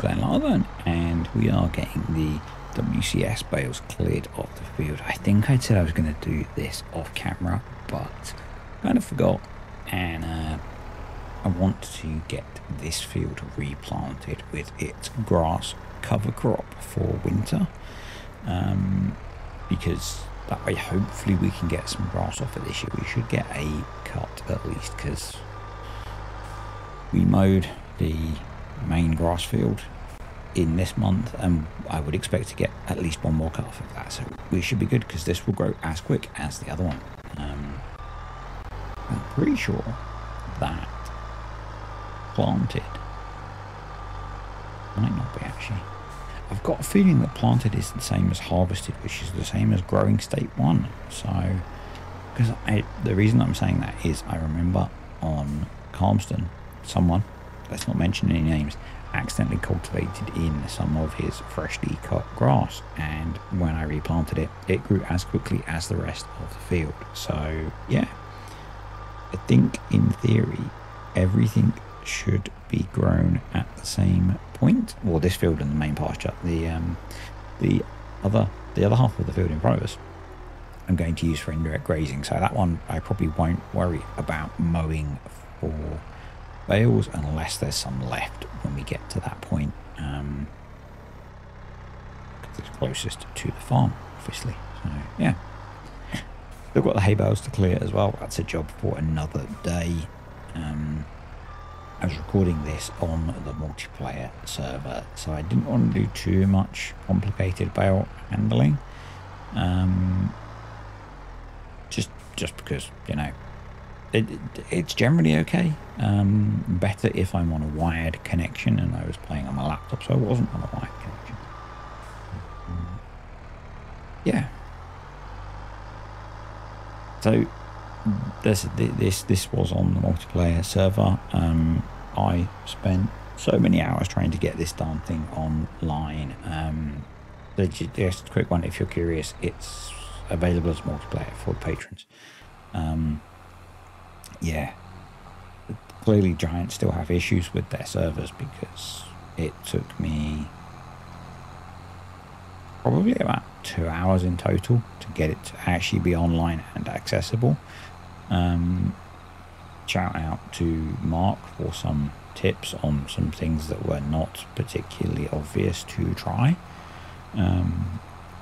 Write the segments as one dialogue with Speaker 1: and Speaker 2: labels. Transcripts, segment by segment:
Speaker 1: Glenlothen, and we are getting the WCS bales cleared off the field. I think I said I was going to do this off camera, but kind of forgot, and I want to get this field replanted with its grass cover crop for winter, because that way hopefully we can get some grass off it this year. We should get a cut at least, because we mowed the main grass field in this month, and I would expect to get at least one more cut off of that, so we should be good, because this will grow as quick as the other one. I'm pretty sure that planted might not be, actually. I've got a feeling that planted is the same as harvested, which is the same as growing state 1. So, because the reason I'm saying that is I remember on Calmston, someone, let's not mention any names, accidentally cultivated in some of his freshly cut grass, and when I replanted it, it grew as quickly as the rest of the field. So yeah, I think in theory everything should be grown at the same point. Well, this field and the main pasture, the other half of the field in front of us, I'm going to use for indirect grazing, so that one I probably won't worry about mowing for bales unless there's some left when we get to that point, because it's closest to the farm, obviously. So yeah, still got the hay bales to clear as well. That's a job for another day. I was recording this on the multiplayer server, so I didn't want to do too much complicated bale handling, just because, you know, it's generally okay. Better if I'm on a wired connection, and I was playing on my laptop, so I wasn't on a wired connection. Yeah. So this was on the multiplayer server. I spent so many hours trying to get this darn thing online. Just a quick one, if you're curious, it's available as multiplayer for the patrons. Yeah, clearly Giants still have issues with their servers, because it took me probably about 2 hours in total to get it to actually be online and accessible. Shout out to Mark for some tips on some things that were not particularly obvious to try.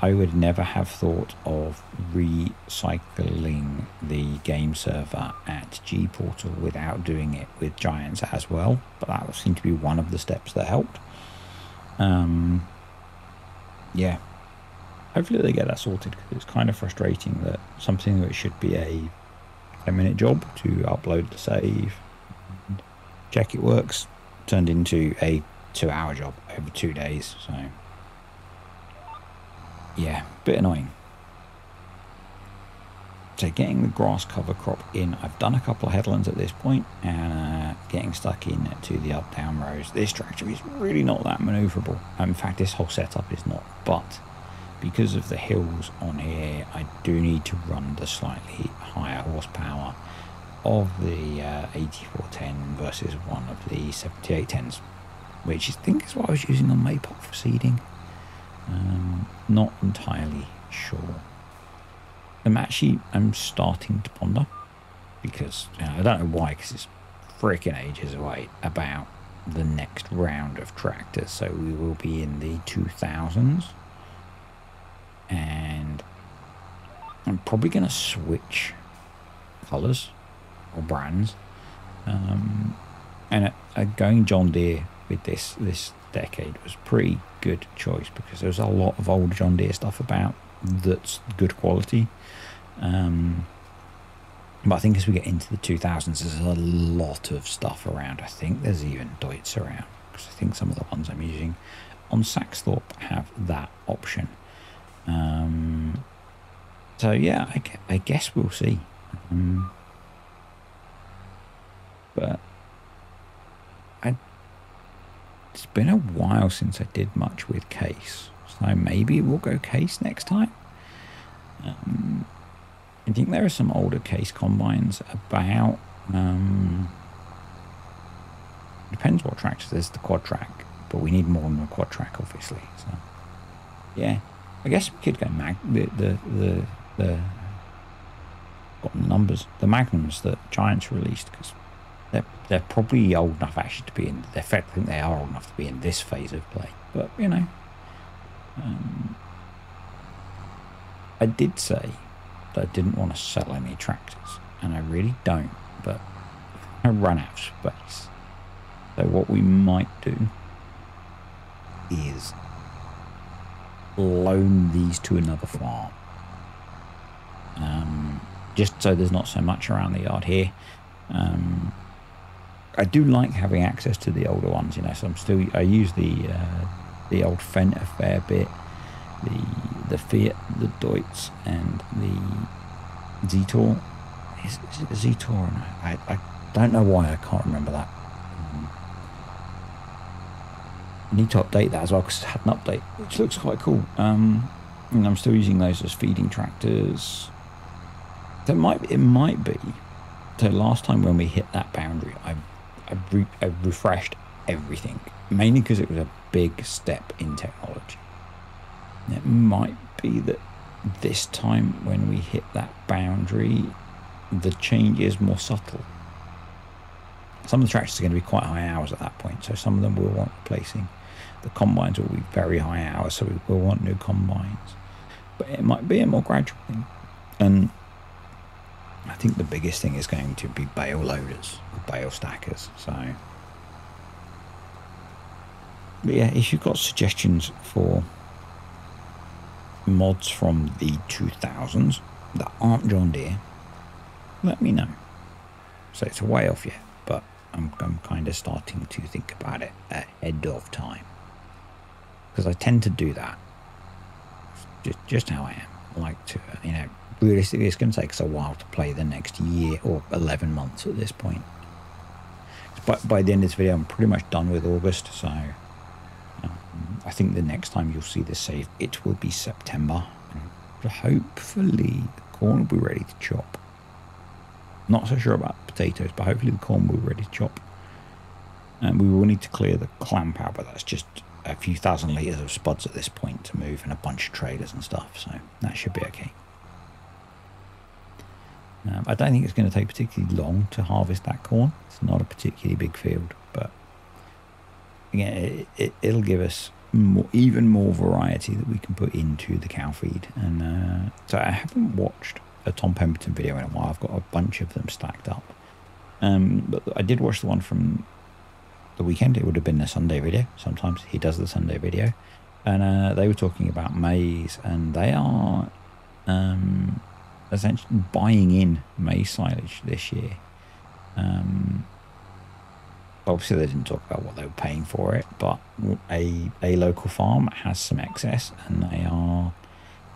Speaker 1: I would never have thought of recycling the game server at Gportal without doing it with Giants as well, but that seemed to be one of the steps that helped. Yeah, hopefully they get that sorted, because it's kind of frustrating that something that should be a 10-minute job to upload the save and check it works turned into a 2-hour job over 2 days. So yeah, bit annoying. So getting the grass cover crop in, I've done a couple of headlands at this point, and getting stuck in to the up-down rows. This tractor is really not that manoeuvrable. In fact, this whole setup is not, but because of the hills on here, I do need to run the slightly higher horsepower of the 8410 versus one of the 7810s, which I think is what I was using on Maypop for seeding. Not entirely sure. I'm starting to ponder, because I don't know why, because it's freaking ages away, about the next round of tractors. So we will be in the 2000s, and I'm probably going to switch colours or brands, and going John Deere with this decade was a pretty good choice, because there's a lot of old John Deere stuff about that's good quality. But I think as we get into the 2000s, there's a lot of stuff around. I think there's even Deutz around, because I think some of the ones I'm using on Saxthorpe have that option. So yeah, I guess we'll see. But it's been a while since I did much with Case, so maybe we'll go Case next time. I think there are some older Case combines about. Depends what tractor. There's the quad track, but we need more on the quad track, obviously. So yeah, I guess we could go the got numbers, the Magnums that Giants released, because they're probably old enough actually to be in. I think they are old enough to be in this phase of play. But you know, I did say that I didn't want to sell any tractors, and I really don't. But I run out of space. So what we might do is loan these to another farm. Just so there's not so much around the yard here. I do like having access to the older ones, you know, so I use the old Fendt a fair bit, the Fiat, the Deutz, and the Zetor. Is it a Zetor or no? I don't know why I can't remember that. I need to update that as well, because it had an update, which looks quite cool. And I'm still using those as feeding tractors. So it might be. So last time when we hit that boundary, I refreshed everything, mainly because it was a big step in technology. It might be that this time when we hit that boundary, the change is more subtle. Some of the tractors are going to be quite high hours at that point, so some of them will want replacing. The combines will be very high hours, so we will want new combines. But it might be a more gradual thing. And I think the biggest thing is going to be bale loaders, or bale stackers. So, but yeah, if you've got suggestions for mods from the 2000s that aren't John Deere, let me know. So it's a way off yet, but I'm kind of starting to think about it ahead of time, because I tend to do that. Just how I am. I like to, you know, realistically, it's going to take us a while to play the next year or 11 months at this point. But by the end of this video, I'm pretty much done with August, so I think the next time you'll see this save, it will be September. And hopefully, the corn will be ready to chop. Not so sure about potatoes, but hopefully the corn will be ready to chop. And we will need to clear the clamp out, but that's just a few thousand litres of spuds at this point to move, and a bunch of trailers and stuff, so that should be okay. I don't think it's going to take particularly long to harvest that corn. It's not a particularly big field, but again, it'll give us even more variety that we can put into the cow feed. And so I haven't watched a Tom Pemberton video in a while. I've got a bunch of them stacked up, but I did watch the one from the weekend. It would have been a Sunday video. Sometimes he does the Sunday video, and they were talking about maize, and they are essentially buying in maize silage this year. Obviously they didn't talk about what they were paying for it, but a local farm has some excess, and they are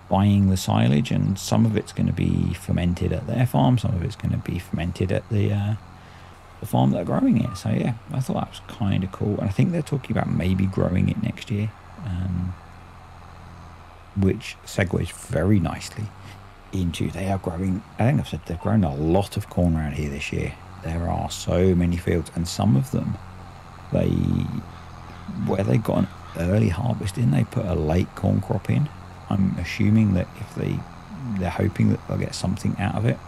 Speaker 1: buying the silage, and some of it's going to be fermented at their farm, some of it's going to be fermented at the farm that are growing it. So yeah, I thought that was kind of cool, and I think they're talking about maybe growing it next year, which segues very nicely into, they are growing, I think I've said they've grown a lot of corn around here this year. There are so many fields, and some of them, where they got an early harvest in, they put a late corn crop in. I'm assuming that if they're hoping that they'll get something out of it.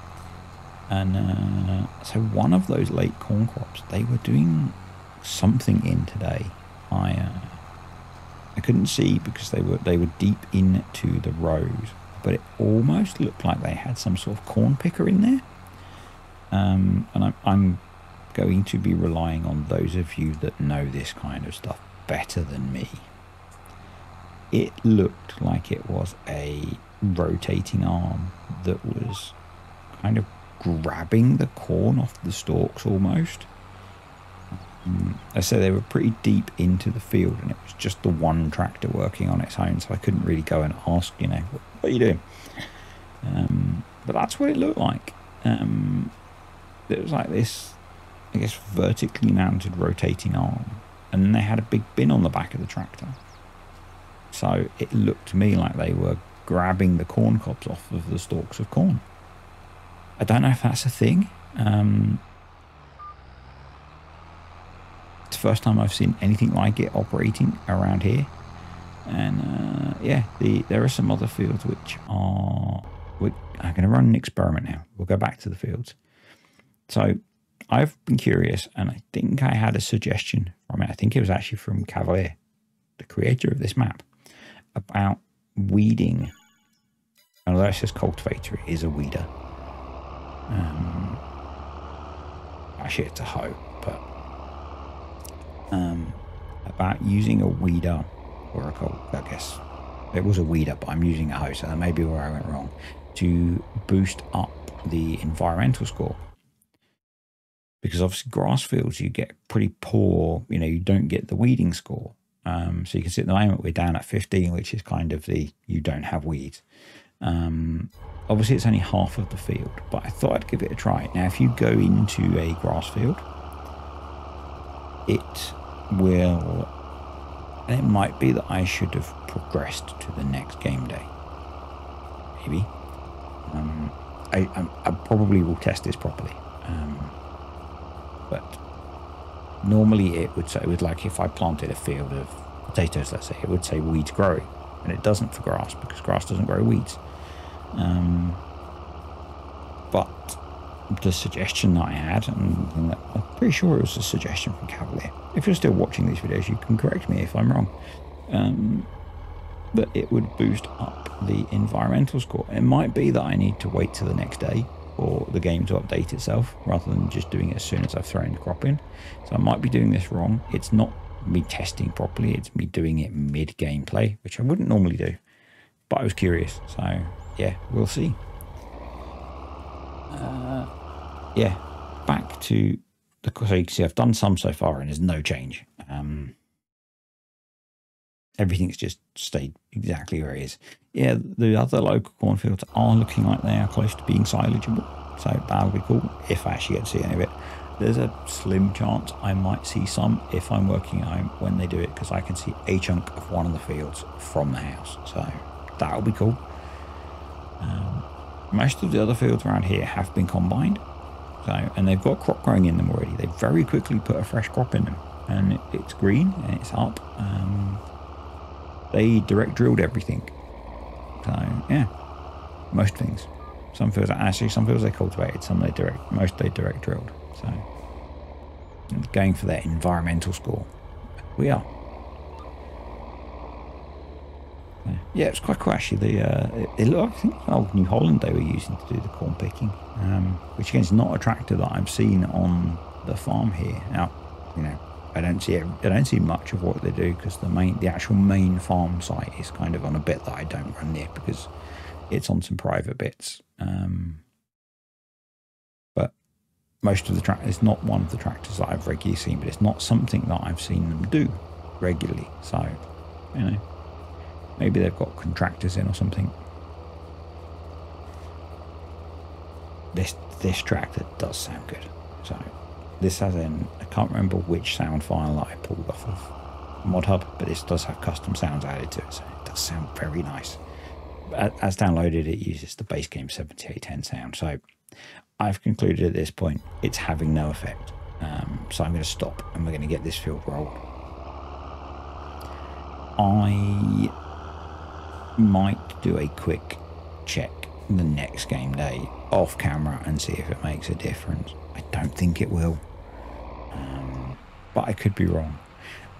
Speaker 1: And so one of those late corn crops, they were doing something in today. I couldn't see because they were deep into the rows, but it almost looked like they had some sort of corn picker in there. And I'm going to be relying on those of you that know this kind of stuff better than me. It looked like it was a rotating arm that was kind of grabbing the corn off the stalks almost. I said they were pretty deep into the field, and it was just the one tractor working on its own, so I couldn't really go and ask, you know, what are you doing? But that's what it looked like. It was like this, I guess, vertically mounted rotating arm, and then they had a big bin on the back of the tractor. So it looked to me like they were grabbing the corn cobs off of the stalks of corn. I don't know if that's a thing. the first time I've seen anything like it operating around here. And yeah, there are some other fields which are... I'm going to run an experiment now. We'll go back to the fields. So I've been curious, and I think I had a suggestion from it. I think it was actually from Cavalier, the creator of this map, about weeding. Although it says cultivator, it is a weeder. Actually, it's a hoe, but about using a weeder, or I guess it was a weeder, but I'm using a hoe, so that may be where I went wrong, to boost up the environmental score. Because obviously grass fields, you get pretty poor, you don't get the weeding score. So you can see at the moment we're down at 15, which is kind of the you don't have weeds. Obviously it's only half of the field, but I thought I'd give it a try. Now if you go into a grass field, it might be that I should have progressed to the next game day. Maybe. I probably will test this properly. But normally it would say, like if I planted a field of potatoes, let's say, it would say weeds growing, and it doesn't for grass because grass doesn't grow weeds. But the suggestion that I had, and I'm pretty sure it was a suggestion from Cavalier. If you're still watching these videos, you can correct me if I'm wrong. That it would boost up the environmental score. It might be that I need to wait till the next day for the game to update itself rather than just doing it as soon as I've thrown the crop in. So I might be doing this wrong. It's not me testing properly, it's me doing it mid gameplay, which I wouldn't normally do, but I was curious. So yeah, we'll see. Yeah, back to the, so you can see I've done some so far and there's no change. Everything's just stayed exactly where it is. Yeah, the other local cornfields are looking like they are close to being silageable, so that'll be cool if I actually get to see any of it. There's a slim chance I might see some if I'm working at home when they do it, because I can see a chunk of one of the fields from the house, so that'll be cool. Most of the other fields around here have been combined, so, and they've got crop growing in them already. They very quickly put a fresh crop in them, and it's green and it's up. They direct drilled everything. So yeah, most things. Some fields some fields they cultivated, some most they direct drilled. So going for that environmental score, we are. Yeah, it's quite cool actually. It looked, I think old New Holland they were using to do the corn picking, which again is not a tractor that I've seen on the farm here. Now, I don't see much of what they do because the actual main farm site is kind of on a bit that I don't run near because it's on some private bits. But most of the tractors, it's not one of the tractors that I've regularly seen, but it's not something that I've seen them do regularly. So, maybe they've got contractors in or something. This tractor does sound good. So this has I can't remember which sound file that I pulled off of ModHub, but this does have custom sounds added to it, so it does sound very nice. As downloaded, it uses the base game 7810 sound, so I've concluded at this point it's having no effect. So I'm going to stop and we're going to get this field rolled. I might do a quick check the next game day off camera and see if it makes a difference. I don't think it will, but I could be wrong.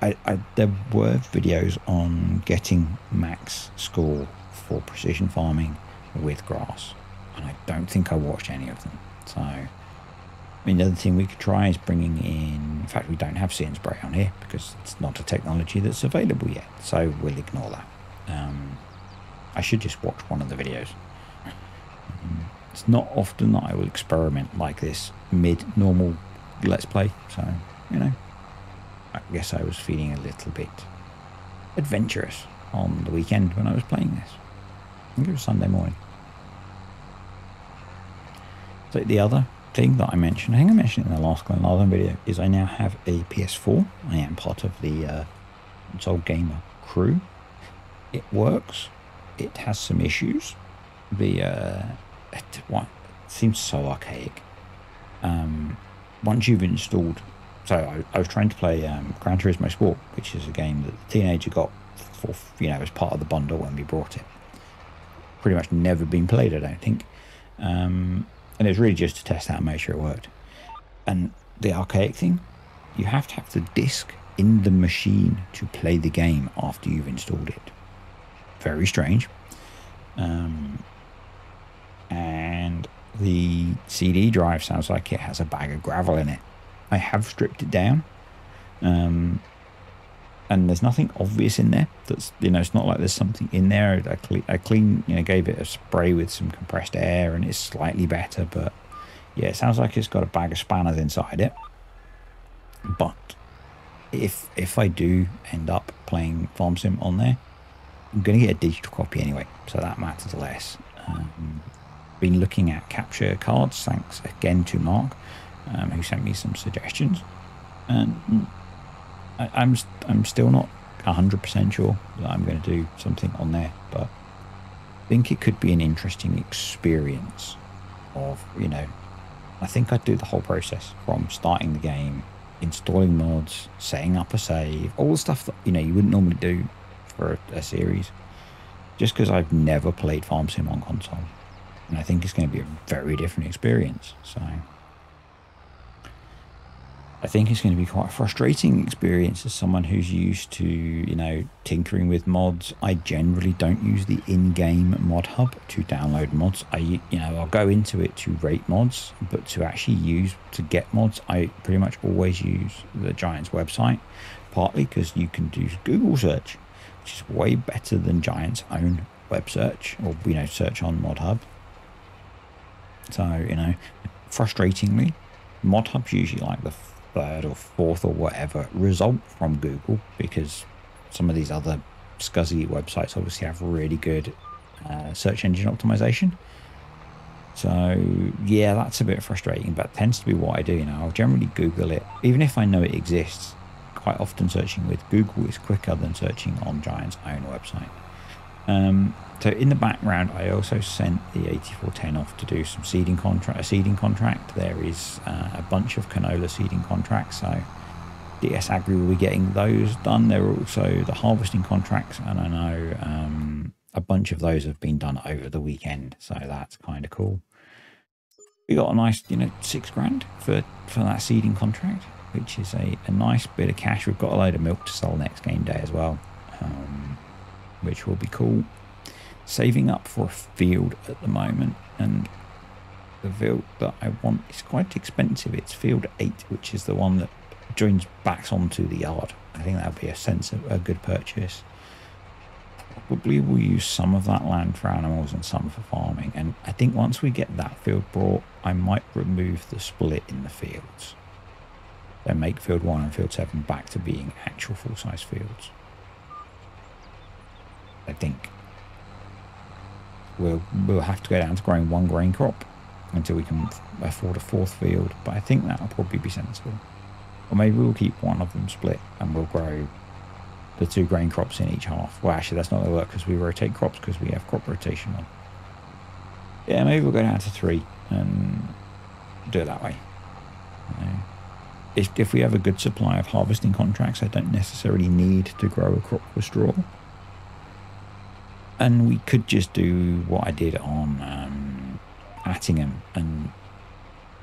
Speaker 1: There were videos on getting max score for precision farming with grass, and I don't think I watched any of them. So, I mean, the other thing we could try is bringing in fact, we don't have See and Spray on here because it's not a technology that's available yet, so we'll ignore that. I should just watch one of the videos. It's not often that I will experiment like this mid-normal Let's Play, so, I guess I was feeling a little bit adventurous on the weekend when I was playing this. I think it was Sunday morning. So the other thing that I mentioned, I think I mentioned it in the last Glenarvan video, is I now have a PS4. I am part of the Console Gamer crew. It works. It has some issues. It seems so archaic. Once you've installed So I was trying to play Gran Turismo Sport, which is a game that the teenager got for, as part of the bundle when we brought it. Pretty much never been played, I don't think. And it was really just to test out and make sure it worked. And the archaic thing, you have to have the disc in the machine to play the game after you've installed it. Very strange. And the CD drive sounds like it has a bag of gravel in it. I have stripped it down. And there's nothing obvious in there. That's, it's not like there's something in there. I clean, gave it a spray with some compressed air, and it's slightly better. But yeah, it sounds like it's got a bag of spanners inside it. But if I do end up playing Farm Sim on there, I'm going to get a digital copy anyway, so that matters less. Been looking at capture cards, thanks again to Mark, who sent me some suggestions, and I'm still not 100% sure that I'm going to do something on there, but I think it could be an interesting experience of, I think I'd do the whole process from starting the game, installing mods, setting up a save, all the stuff that, you wouldn't normally do for a series, just because I've never played Farm Sim on console. And I think it's going to be a very different experience. So I think it's going to be quite a frustrating experience as someone who's used to, tinkering with mods. I generally don't use the in-game mod hub to download mods. I'll go into it to rate mods, but to actually get mods, I pretty much always use the Giants website, partly because you can do Google search, which is way better than Giant's own web search, or, search on mod hub. So, frustratingly, mod hub's usually like the third or fourth or whatever result from Google, because some of these other scuzzy websites obviously have really good search engine optimization. So yeah, that's a bit frustrating, but it tends to be what I do. I'll generally Google it, even if I know it exists. Quite often searching with Google is quicker than searching on Giant's own website. So in the background, I also sent the 8410 off to do some seeding contract. There is a bunch of canola seeding contracts, so DS Agri will be getting those done. There are also the harvesting contracts, and I know a bunch of those have been done over the weekend, so that's kind of cool. We got a nice, $6 for that seeding contract, which is a nice bit of cash. We've got a load of milk to sell next game day as well, which will be cool. Saving up for a field at the moment, and the field that I want is quite expensive. It's field 8, which is the one that backs onto the yard. I think that would be a good purchase. Probably will use some of that land for animals and some for farming, and I think once we get that field brought, I might remove the split in the fields, then make field 1 and field 7 back to being actual full-size fields. I think we'll have to go down to growing 1 grain crop until we can afford a 4th field, but I think that'll probably be sensible. Or maybe we'll keep one of them split and we'll grow the 2 grain crops in each half. Well, actually, that's not going to work because we rotate crops, because we have crop rotation on. Yeah, maybe we'll go down to 3 and do it that way. If we have a good supply of harvesting contracts, I don't necessarily need to grow a crop for straw. And we could just do what I did on Attingham and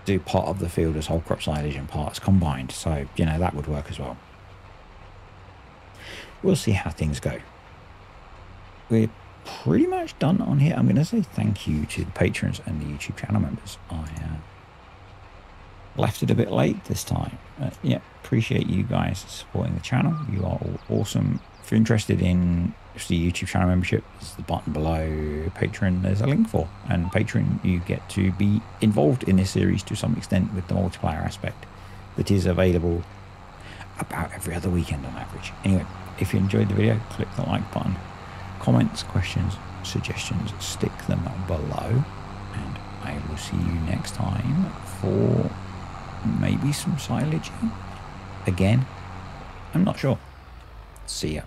Speaker 1: do part of the field as whole crop silage and parts combined. So, that would work as well. We'll see how things go. We're pretty much done on here. I'm going to say thank you to the patrons and the YouTube channel members. I left it a bit late this time. Yeah, appreciate you guys supporting the channel. You are all awesome. If you're interested in the YouTube channel membership, there's the button below. Patreon, there's a link for. And Patreon, you get to be involved in this series to some extent with the multiplayer aspect that is available about every other weekend on average. Anyway, if you enjoyed the video, click the like button. Comments, questions, suggestions, stick them below. And I will see you next time for maybe some silage again. I'm not sure. See ya.